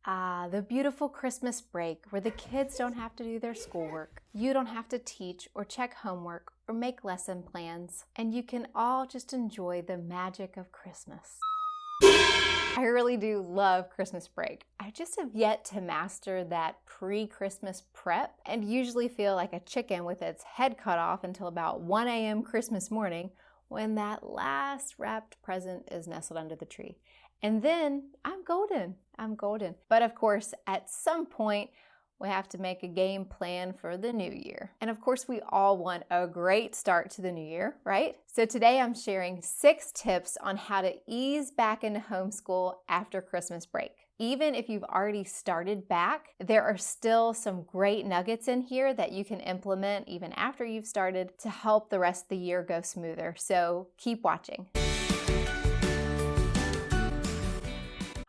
The beautiful Christmas break where the kids don't have to do their schoolwork. You don't have to teach or check homework or make lesson plans, and you can all just enjoy the magic of Christmas. I really do love Christmas break. I just have yet to master that pre-Christmas prep and usually feel like a chicken with its head cut off until about 1 a.m. Christmas morning when that last wrapped present is nestled under the tree. And then I'm golden. But of course, at some point, we have to make a game plan for the new year. And of course, we all want a great start to the new year, right? So today I'm sharing 6 tips on how to ease back into homeschool after Christmas break. Even if you've already started back, there are still some great nuggets in here that you can implement even after you've started to help the rest of the year go smoother. So keep watching.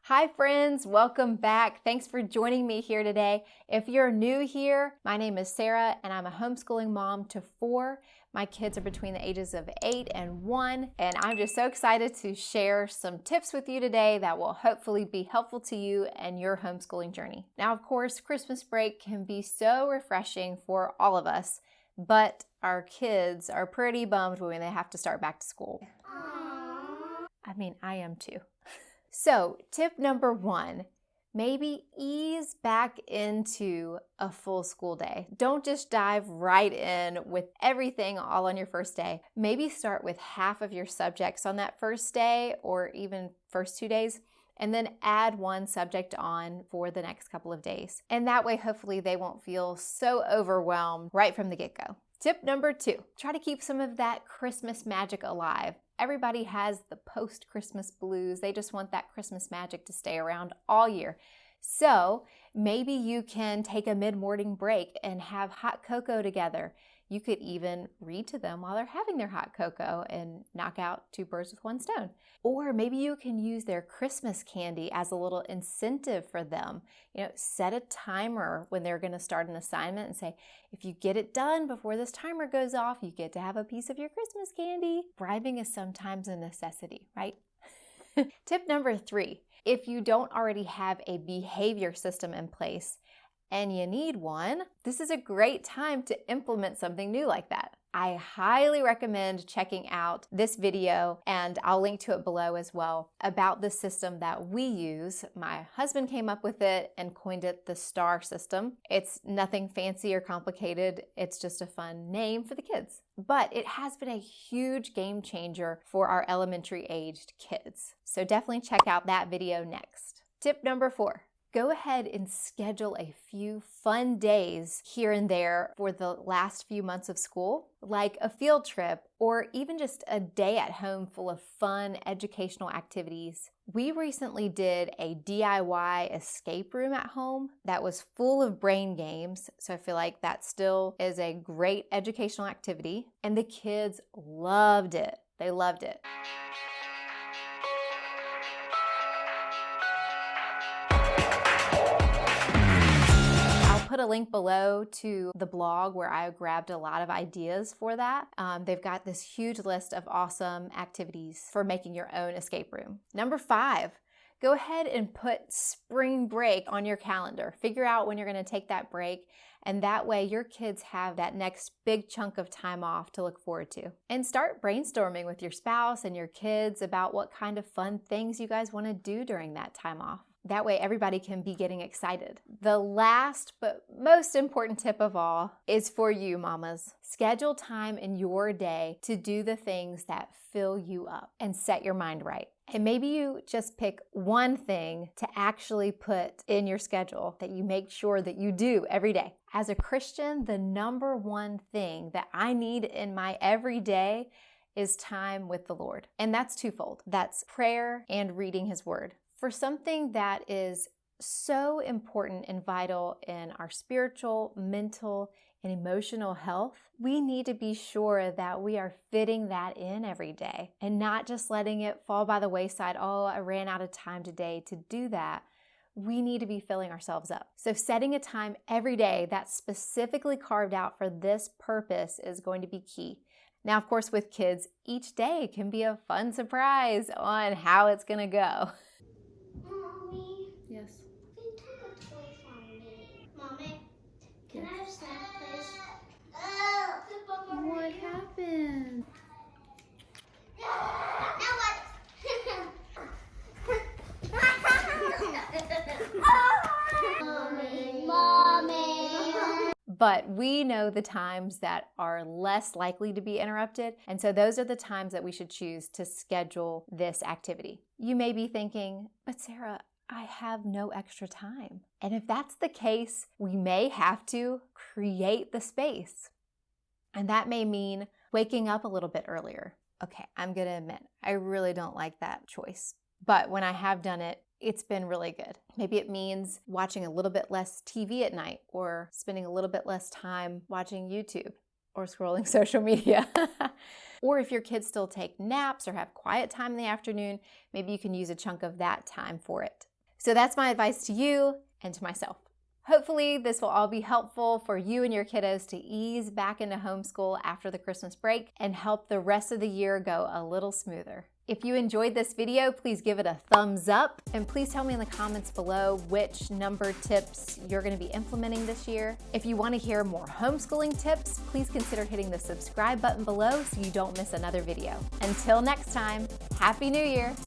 Hi friends, welcome back. Thanks for joining me here today. If you're new here, my name is Sarah and I'm a homeschooling mom to 4. My kids are between the ages of 8 and 1, and I'm just so excited to share some tips with you today that will hopefully be helpful to you and your homeschooling journey. Now, of course, Christmas break can be so refreshing for all of us, but our kids are pretty bummed when they have to start back to school. Aww. I mean, I am too. So, tip number 1, maybe ease back into a full school day. Don't just dive right in with everything all on your first day. Maybe start with half of your subjects on that first day or even first 2 days, and then add one subject on for the next couple of days. And that way, hopefully, they won't feel so overwhelmed right from the get-go. Tip number 2, try to keep some of that Christmas magic alive. Everybody has the post-Christmas blues. They just want that Christmas magic to stay around all year. So maybe you can take a mid-morning break and have hot cocoa together. You could even read to them while they're having their hot cocoa and knock out 2 birds with 1 stone. Or maybe you can use their Christmas candy as a little incentive for them. Set a timer when they're going to start an assignment and say, if you get it done before this timer goes off, you get to have a piece of your Christmas candy. Bribing is sometimes a necessity, right? Tip number 3, if you don't already have a behavior system in place, and you need one, this is a great time to implement something new like that. I highly recommend checking out this video, and I'll link to it below as well, about the system that we use. My husband came up with it and coined it the STAR system. It's nothing fancy or complicated. It's just a fun name for the kids. But it has been a huge game changer for our elementary aged kids. So definitely check out that video next. Tip number 4. Go ahead and schedule a few fun days here and there for the last few months of school, like a field trip or even just a day at home full of fun educational activities. We recently did a DIY escape room at home that was full of brain games, so I feel like that still is a great educational activity, and the kids loved it. They loved it. Put a link below to the blog where I grabbed a lot of ideas for that. They've got this huge list of awesome activities for making your own escape room. Number 5, go ahead and put spring break on your calendar. Figure out when you're going to take that break, and that way your kids have that next big chunk of time off to look forward to. And start brainstorming with your spouse and your kids about what kind of fun things you guys want to do during that time off. That way everybody can be getting excited. The last but most important tip of all is for you mamas. Schedule time in your day to do the things that fill you up and set your mind right. And maybe you just pick one thing to actually put in your schedule that you make sure that you do every day. As a Christian, the number one thing that I need in my everyday is time with the Lord. And that's twofold. That's prayer and reading His Word. For something that is so important and vital in our spiritual, mental, and emotional health, we need to be sure that we are fitting that in every day and not just letting it fall by the wayside. Oh, I ran out of time today to do that. We need to be filling ourselves up. So setting a time every day that's specifically carved out for this purpose is going to be key. Now, of course, with kids, each day can be a fun surprise on how it's going to go. Mommy. Yes. What but we know the times that are less likely to be interrupted, and so those are the times that we should choose to schedule this activity. You may be thinking, but Sarah, I have no extra time. And if that's the case, we may have to create the space. And that may mean waking up a little bit earlier. Okay, I'm gonna admit, I really don't like that choice. But when I have done it, it's been really good. Maybe it means watching a little bit less TV at night, or spending a little bit less time watching YouTube or scrolling social media. Or if your kids still take naps or have quiet time in the afternoon, maybe you can use a chunk of that time for it. So that's my advice to you and to myself. Hopefully this will all be helpful for you and your kiddos to ease back into homeschool after the Christmas break and help the rest of the year go a little smoother. If you enjoyed this video, please give it a thumbs up, and please tell me in the comments below which number tips you're going to be implementing this year. If you want to hear more homeschooling tips, please consider hitting the subscribe button below so you don't miss another video. Until next time, Happy New Year!